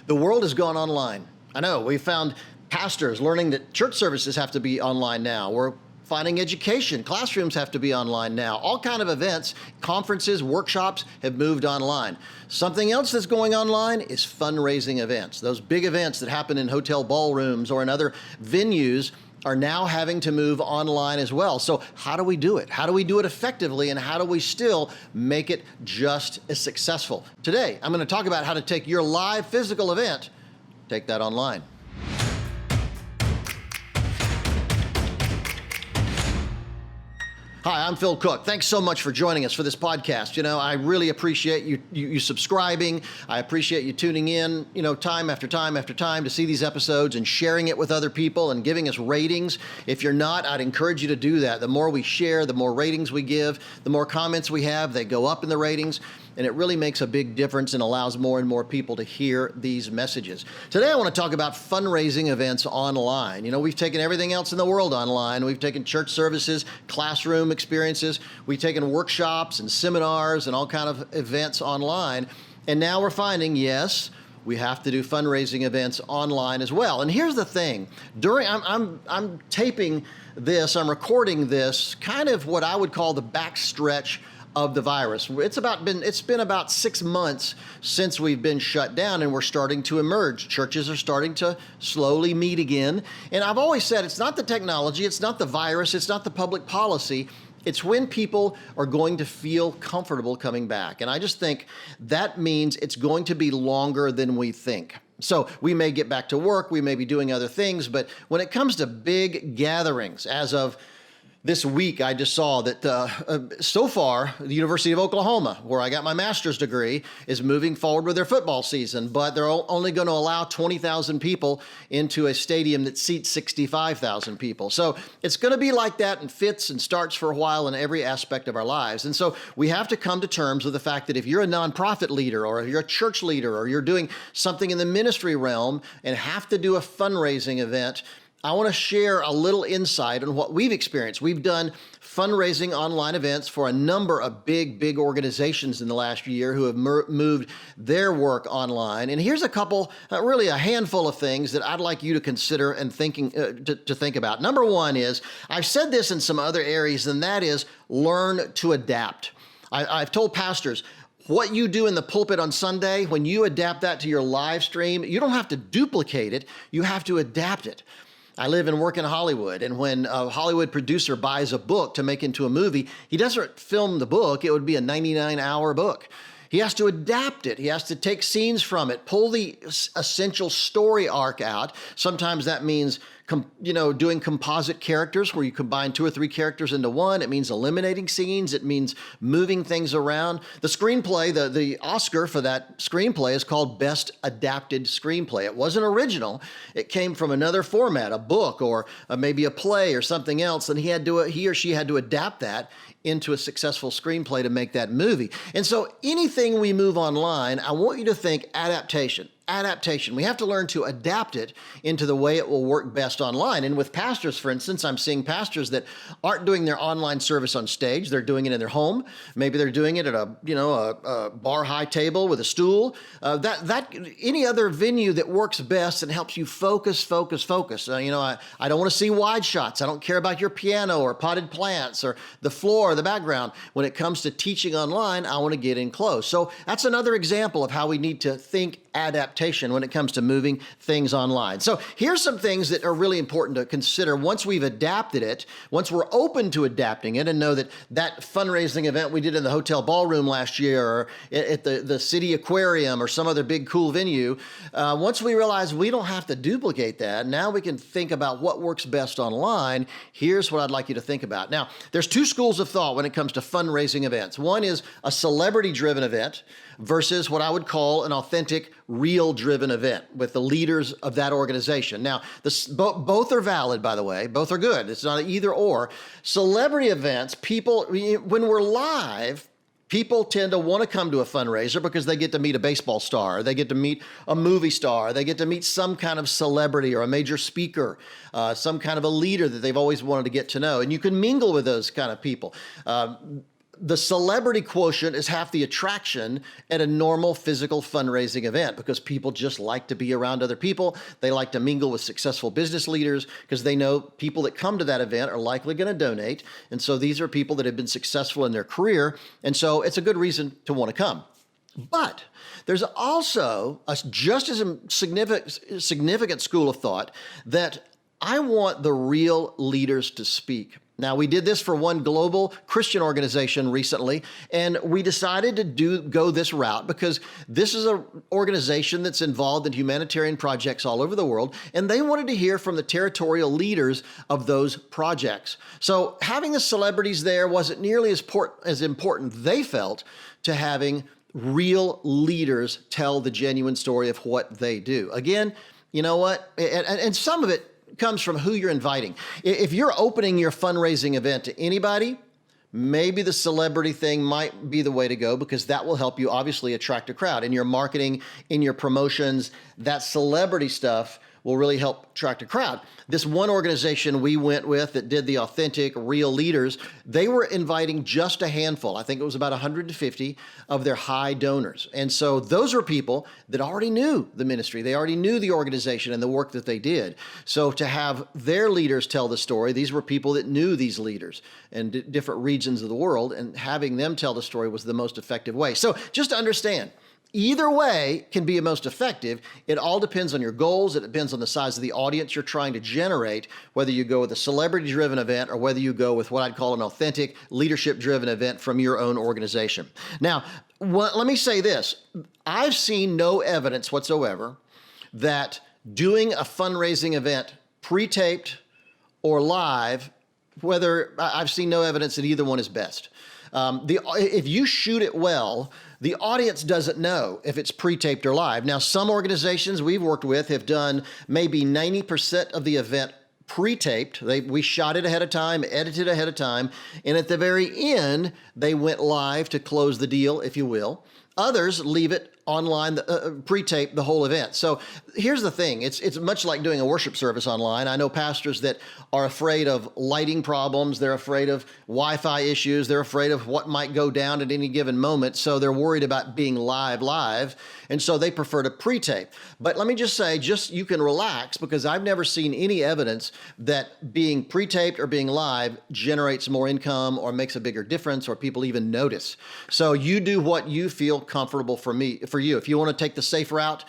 The world has gone online. I know, we found pastors learning that church services have to be online now. We're finding education, classrooms have to be online now. All kind of events, conferences, workshops have moved online. Something else that's going online is fundraising events. Those big events that happen in hotel ballrooms or in other venues are now having to move online as well. So how do we do it? How do we do it effectively? And how do we still make it just as successful? Today, I'm going to talk about how to take your live physical event, take that online. Hi, I'm Phil Cooke. Thanks so much for joining us for this podcast. I really appreciate you subscribing. I appreciate you tuning in, time after time after time to see these episodes and sharing it with other people and giving us ratings. If you're not, I'd encourage you to do that. The more we share, the more ratings we give, the more comments we have, they go up in the ratings. And it really makes a big difference and allows more and more people to hear these messages. Today, I want to talk about fundraising events online. We've taken everything else in the world online. We've taken church services, classroom experiences. We've taken workshops and seminars and all kind of events online. And now we're finding, yes, we have to do fundraising events online as well. And here's the thing. I'm taping this, I'm recording this, kind of what I would call the backstretch of the virus. It's been about 6 months since we've been shut down, and we're starting to emerge. Churches are starting to slowly meet again. And I've always said it's not the technology, it's not the virus, it's not the public policy. It's when people are going to feel comfortable coming back. And I just think that means it's going to be longer than we think. So we may get back to work, we may be doing other things, but when it comes to big gatherings, as of this week, I just saw that so far, the University of Oklahoma, where I got my master's degree, is moving forward with their football season, but they're only going to allow 20,000 people into a stadium that seats 65,000 people. So it's going to be like that in fits and starts for a while in every aspect of our lives. And so we have to come to terms with the fact that if you're a nonprofit leader or if you're a church leader or you're doing something in the ministry realm and have to do a fundraising event, I want to share a little insight on what we've experienced. We've done fundraising online events for a number of big organizations in the last year who have moved their work online. And here's a couple, really a handful of things that I'd like you to consider and to think about. Number one is, I've said this in some other areas, and that is learn to adapt. I've told pastors, what you do in the pulpit on Sunday, when you adapt that to your live stream, you don't have to duplicate it, you have to adapt it. I live and work in Hollywood, and when a Hollywood producer buys a book to make into a movie, he doesn't film the book. It would be a 99-hour book. He has to adapt it. He has to take scenes from it, pull the essential story arc out. Sometimes that means doing composite characters where you combine 2 or 3 characters into one. It means eliminating scenes. It means moving things around. The screenplay, the Oscar for that screenplay is called Best Adapted Screenplay. It wasn't original. It came from another format, a book or maybe a play or something else, and he or she had to adapt that into a successful screenplay to make that movie. And so anything we move online, I want you to think adaptation. Adaptation. We have to learn to adapt it into the way it will work best online. And with pastors, for instance, I'm seeing pastors that aren't doing their online service on stage. They're doing it in their home. Maybe they're doing it at a bar high table with a stool. Any other venue that works best and helps you focus. I don't want to see wide shots. I don't care about your piano or potted plants or the floor or the background. When it comes to teaching online, I want to get in close. So that's another example of how we need to think adaptation when it comes to moving things online. So here's some things that are really important to consider once we've adapted it, once we're open to adapting it, and know that fundraising event we did in the hotel ballroom last year or at the city aquarium or some other big cool venue, once we realize we don't have to duplicate that, now we can think about what works best online. Here's what I'd like you to think about. Now, there's 2 schools of thought when it comes to fundraising events. One is a celebrity-driven event versus what I would call an authentic, real-driven event with the leaders of that organization. Now, both are valid, by the way. Both are good. It's not an either or. Celebrity events, when we're live, people tend to want to come to a fundraiser because they get to meet a baseball star, they get to meet a movie star, they get to meet some kind of celebrity or a major speaker, some kind of a leader that they've always wanted to get to know. And you can mingle with those kind of people. the celebrity quotient is half the attraction at a normal physical fundraising event because people just like to be around other people. They like to mingle with successful business leaders because they know people that come to that event are likely going to donate. And so these are people that have been successful in their career. And so it's a good reason to want to come. But there's also a just as significant school of thought that I want the real leaders to speak. Now, we did this for one global Christian organization recently, and we decided to go this route because this is an organization that's involved in humanitarian projects all over the world, and they wanted to hear from the territorial leaders of those projects. So having the celebrities there wasn't nearly as important, they felt, to having real leaders tell the genuine story of what they do. Again, you know what? And some of it comes from who you're inviting. If you're opening your fundraising event to anybody, maybe the celebrity thing might be the way to go because that will help you obviously attract a crowd. In your marketing, in your promotions, that celebrity stuff will really help attract a crowd. This one organization we went with that did the authentic, real leaders, they were inviting just a handful. I think it was about 150 of their high donors. And so those were people that already knew the ministry. They already knew the organization and the work that they did. So to have their leaders tell the story, these were people that knew these leaders in different regions of the world, and having them tell the story was the most effective way. So just to understand, either way can be most effective. It all depends on your goals. It depends on the size of the audience you're trying to generate, whether you go with a celebrity-driven event or whether you go with what I'd call an authentic, leadership-driven event from your own organization. Now, let me say this. I've seen no evidence whatsoever that doing a fundraising event pre-taped or live, I've seen no evidence that either one is best. If you shoot it well, the audience doesn't know if it's pre-taped or live. Now, some organizations we've worked with have done maybe 90% of the event pre-taped. We shot it ahead of time, edited ahead of time, and at the very end, they went live to close the deal, if you will. Others leave it online, pre-tape the whole event. So here's the thing. It's much like doing a worship service online. I know pastors that are afraid of lighting problems. They're afraid of Wi-Fi issues. They're afraid of what might go down at any given moment. So they're worried about being live. And so they prefer to pre-tape. But let me just say, you can relax because I've never seen any evidence that being pre-taped or being live generates more income or makes a bigger difference or people even notice. So you do what you feel comfortable for you. If you want to take the safe route,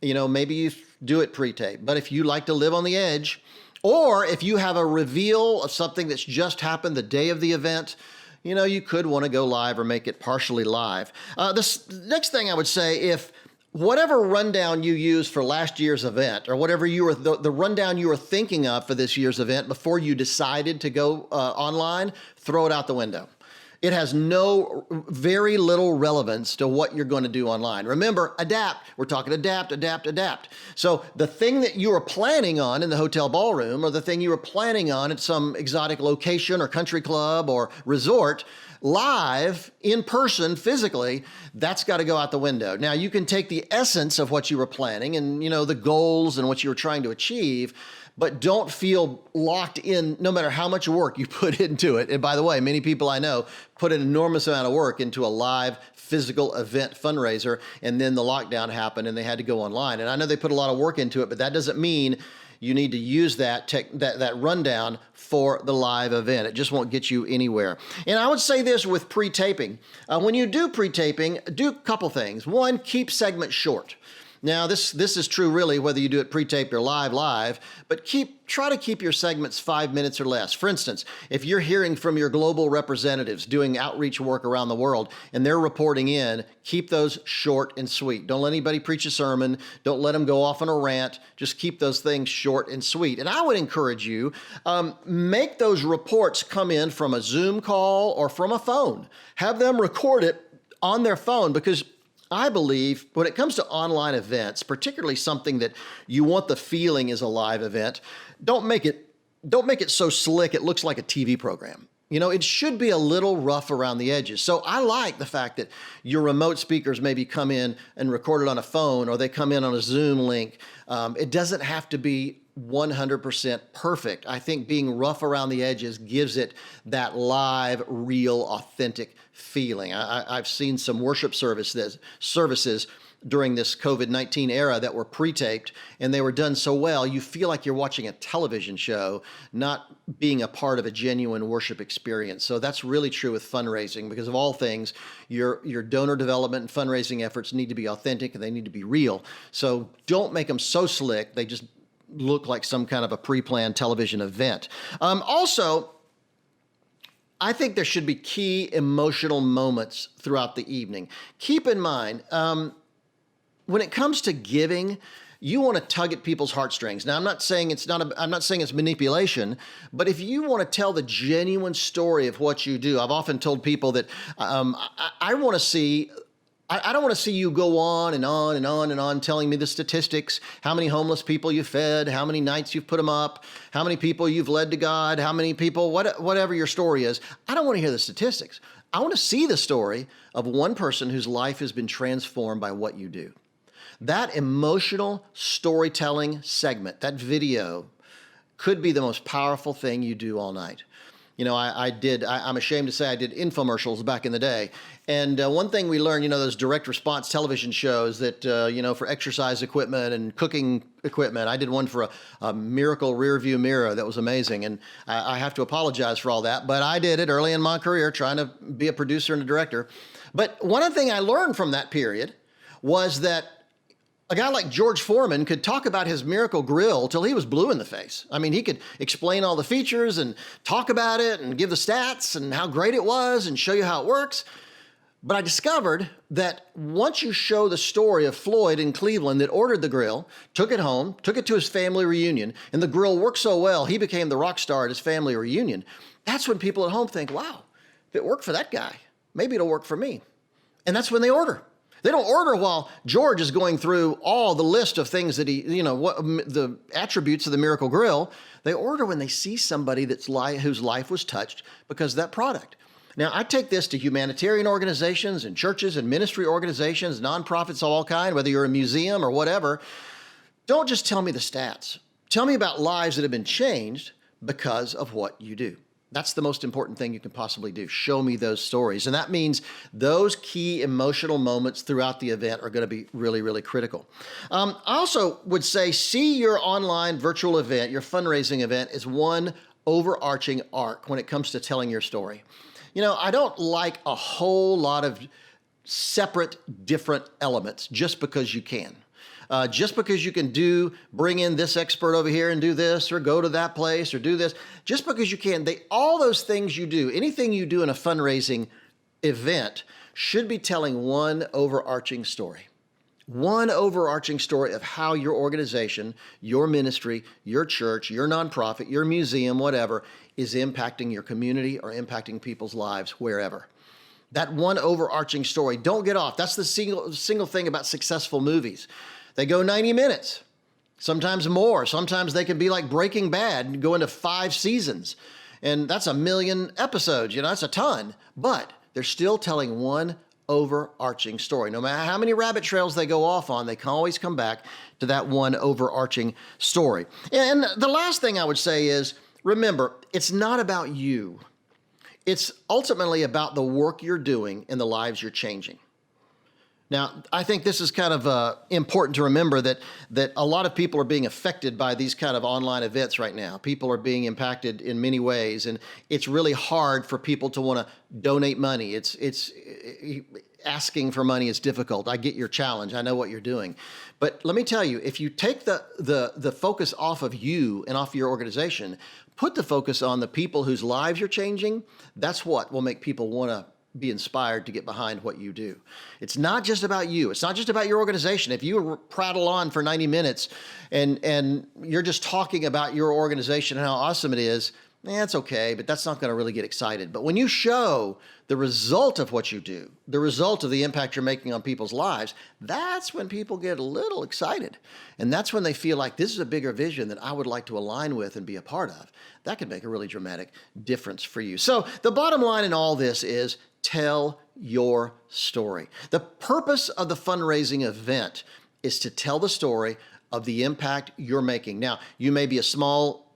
maybe you do it pre-tape. But if you like to live on the edge, or if you have a reveal of something that's just happened the day of the event, you could want to go live or make it partially live. This next thing I would say, if whatever rundown you use for last year's event or whatever the rundown you were thinking of for this year's event before you decided to go online, throw it out the window. It has very little relevance to what you're going to do online. Remember, adapt. We're talking adapt. So the thing that you were planning on in the hotel ballroom or the thing you were planning on at some exotic location or country club or resort, live, in person, physically, that's got to go out the window. Now, you can take the essence of what you were planning and, the goals and what you were trying to achieve, but don't feel locked in no matter how much work you put into it. And by the way, many people I know put an enormous amount of work into a live physical event fundraiser, and then the lockdown happened and they had to go online. And I know they put a lot of work into it, but that doesn't mean you need to use that rundown for the live event. It just won't get you anywhere. And I would say this with pre-taping. When you do pre-taping, do a couple things. One, keep segments short. Now, this is true really whether you do it pre-taped or live, but try to keep your segments 5 minutes or less. For instance, if you're hearing from your global representatives doing outreach work around the world and they're reporting in, keep those short and sweet. Don't let anybody preach a sermon. Don't let them go off on a rant. Just keep those things short and sweet. And I would encourage you, make those reports come in from a Zoom call or from a phone. Have them record it on their phone because I believe when it comes to online events, particularly something that you want the feeling is a live event, don't make it so slick it looks like a TV program. It should be a little rough around the edges. So I like the fact that your remote speakers maybe come in and record it on a phone or they come in on a Zoom link. It doesn't have to be 100% perfect. I think being rough around the edges gives it that live, real, authentic feeling. I've seen some worship services during this COVID-19 era that were pre-taped, and they were done so well, you feel like you're watching a television show, not being a part of a genuine worship experience. So that's really true with fundraising, because of all things, your donor development and fundraising efforts need to be authentic and they need to be real. So don't make them so slick they just look like some kind of a pre-planned television event. Also, I think there should be key emotional moments throughout the evening. Keep in mind, when it comes to giving, you want to tug at people's heartstrings. Now, I'm not saying it's manipulation, but if you want to tell the genuine story of what you do, I've often told people that I want to see. I don't want to see you go on and on and on and on telling me the statistics, how many homeless people you fed, how many nights you've put them up, how many people you've led to God, how many people, whatever your story is. I don't want to hear the statistics. I want to see the story of one person whose life has been transformed by what you do. That emotional storytelling segment, that video, could be the most powerful thing you do all night. You know, I'm ashamed to say I did infomercials back in the day. And one thing we learned, those direct response television shows that, for exercise equipment and cooking equipment. I did one for a Miracle rear view mirror that was amazing. And I have to apologize for all that, but I did it early in my career trying to be a producer and a director. But one thing I learned from that period was that a guy like George Foreman could talk about his Miracle Grill till he was blue in the face. I mean, he could explain all the features and talk about it and give the stats and how great it was and show you how it works. But I discovered that once you show the story of Floyd in Cleveland that ordered the grill, took it home, took it to his family reunion, and the grill worked so well, he became the rock star at his family reunion. That's when people at home think, wow, if it worked for that guy, maybe it'll work for me. And that's when they order. They don't order while George is going through all the list of things that the attributes of the Miracle Grill. They order when they see somebody whose life was touched because of that product. Now, I take this to humanitarian organizations and churches and ministry organizations, nonprofits of all kind, whether you're a museum or whatever. Don't just tell me the stats. Tell me about lives that have been changed because of what you do. That's the most important thing you can possibly do. Show me those stories. And that means those key emotional moments throughout the event are going to be really, really critical. I also would say, see your online virtual event, your fundraising event, as one overarching arc when it comes to telling your story. I don't like a whole lot of separate, different elements just because you can. Just because you can bring in this expert over here and do this, or go to that place, or do this, just because you can, all those things you do, anything you do in a fundraising event should be telling one overarching story. One overarching story of how your organization, your ministry, your church, your nonprofit, your museum, whatever, is impacting your community or impacting people's lives wherever. That one overarching story. Don't get off. That's the single thing about successful movies. They go 90 minutes, sometimes more. Sometimes they can be like Breaking Bad and go into 5 seasons. And that's 1 million episodes. That's a ton. But they're still telling one overarching story. No matter how many rabbit trails they go off on, they can always come back to that one overarching story. And the last thing I would say is, remember, it's not about you. It's ultimately about the work you're doing and the lives you're changing. Now, I think this is kind of important to remember that a lot of people are being affected by these kind of online events right now. People are being impacted in many ways, and it's really hard for people to want to donate money. It's asking for money is difficult. I get your challenge. I know what you're doing. But let me tell you, if you take the focus off of you and off your organization, put the focus on the people whose lives you're changing, that's what will make people want to be inspired to get behind what you do. It's not just about you. It's not just about your organization. If you prattle on for 90 minutes and you're just talking about your organization and how awesome it is, it's okay, but that's not going to really get excited. But when you show the result of what you do, the result of the impact you're making on people's lives, that's when people get a little excited. And that's when they feel like this is a bigger vision that I would like to align with and be a part of. That could make a really dramatic difference for you. So the bottom line in all this is tell your story. The purpose of the fundraising event is to tell the story of the impact you're making. Now, you may be a small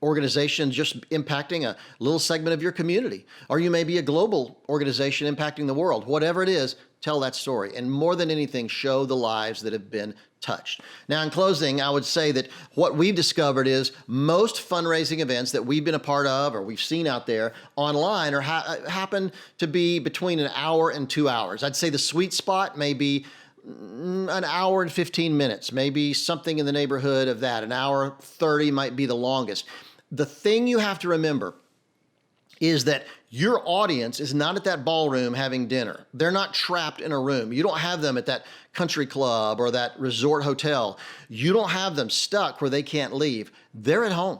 organization just impacting a little segment of your community, or you may be a global organization impacting the world. Whatever it is, tell that story. And more than anything, show the lives that have been touched. Now, in closing, I would say that what we've discovered is most fundraising events that we've been a part of or we've seen out there online happen to be between an hour and 2 hours. I'd say the sweet spot may be an hour and 15 minutes, maybe something in the neighborhood of that. An hour 30 might be the longest. The thing you have to remember is that your audience is not at that ballroom having dinner. They're not trapped in a room. You don't have them at that country club or that resort hotel. You don't have them stuck where they can't leave. They're at home.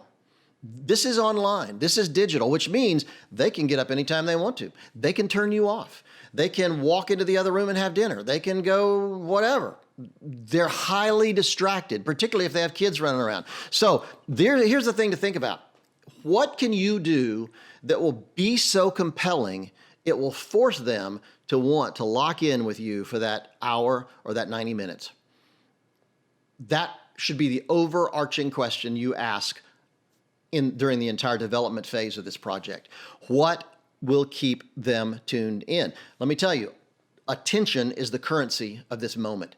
This is online. This is digital, which means they can get up anytime they want to. They can turn you off. They can walk into the other room and have dinner. They can go whatever. They're highly distracted, particularly if they have kids running around. So here's the thing to think about. What can you do that will be so compelling, it will force them to want to lock in with you for that hour or that 90 minutes? That should be the overarching question you ask during the entire development phase of this project. What will keep them tuned in? Let me tell you, attention is the currency of this moment.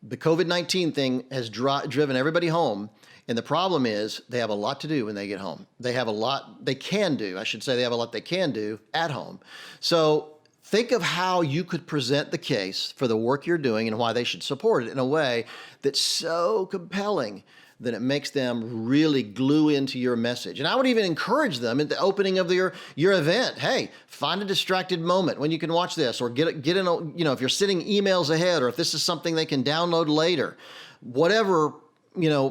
The COVID-19 thing has driven everybody home. And the problem is they have a lot to do when they get home. They have a lot they can do. I should say they have a lot they can do at home. So think of how you could present the case for the work you're doing and why they should support it in a way that's so compelling that it makes them really glue into your message. And I would even encourage them at the opening of your event, hey, find a distracted moment when you can watch this, or get in if you're sitting emails ahead, or if this is something they can download later, whatever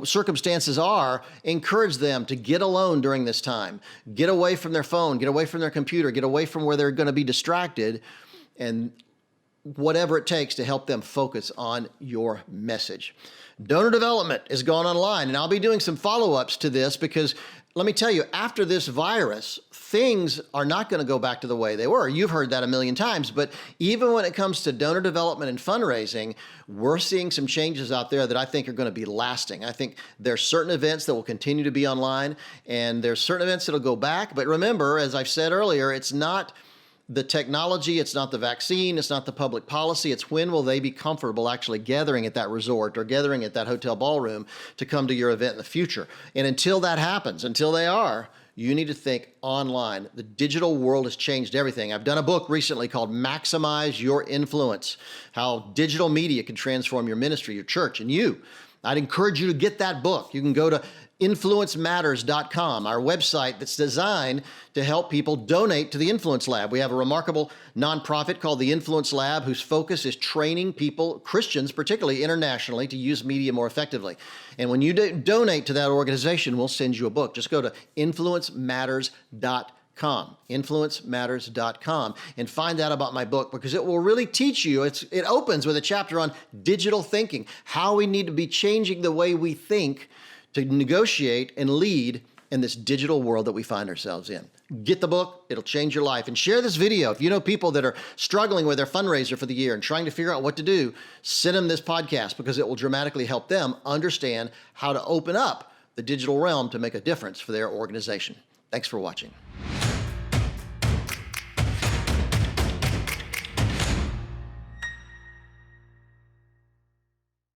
circumstances are, encourage them to get alone during this time. Get away from their phone, get away from their computer, get away from where they're going to be distracted, and whatever it takes to help them focus on your message. Donor development is gone online, and I'll be doing some follow-ups to this because let me tell you, after this virus, things are not going to go back to the way they were. You've heard that a million times, but even when it comes to donor development and fundraising, we're seeing some changes out there that I think are going to be lasting. I think there's certain events that will continue to be online, and there's certain events that'll go back. But remember, as I've said earlier, it's not the technology, it's not the vaccine, it's not the public policy, it's when will they be comfortable actually gathering at that resort or gathering at that hotel ballroom to come to your event in the future. And until that happens, until they are, you need to think online. The digital world has changed everything. I've done a book recently called Maximize Your Influence, how digital media can transform your ministry, your church, and you. I'd encourage you to get that book. You can go to influencematters.com, our website that's designed to help people donate to the Influence Lab. We have a remarkable nonprofit called the Influence Lab whose focus is training people, Christians particularly internationally, to use media more effectively. And when you donate to that organization, we'll send you a book. Just go to influencematters.com, and find out about my book, because it will really teach you. It opens with a chapter on digital thinking, how we need to be changing the way we think to negotiate and lead in this digital world that we find ourselves in. Get the book. It'll change your life. And share this video. If you know people that are struggling with their fundraiser for the year and trying to figure out what to do, send them this podcast, because it will dramatically help them understand how to open up the digital realm to make a difference for their organization. Thanks for watching.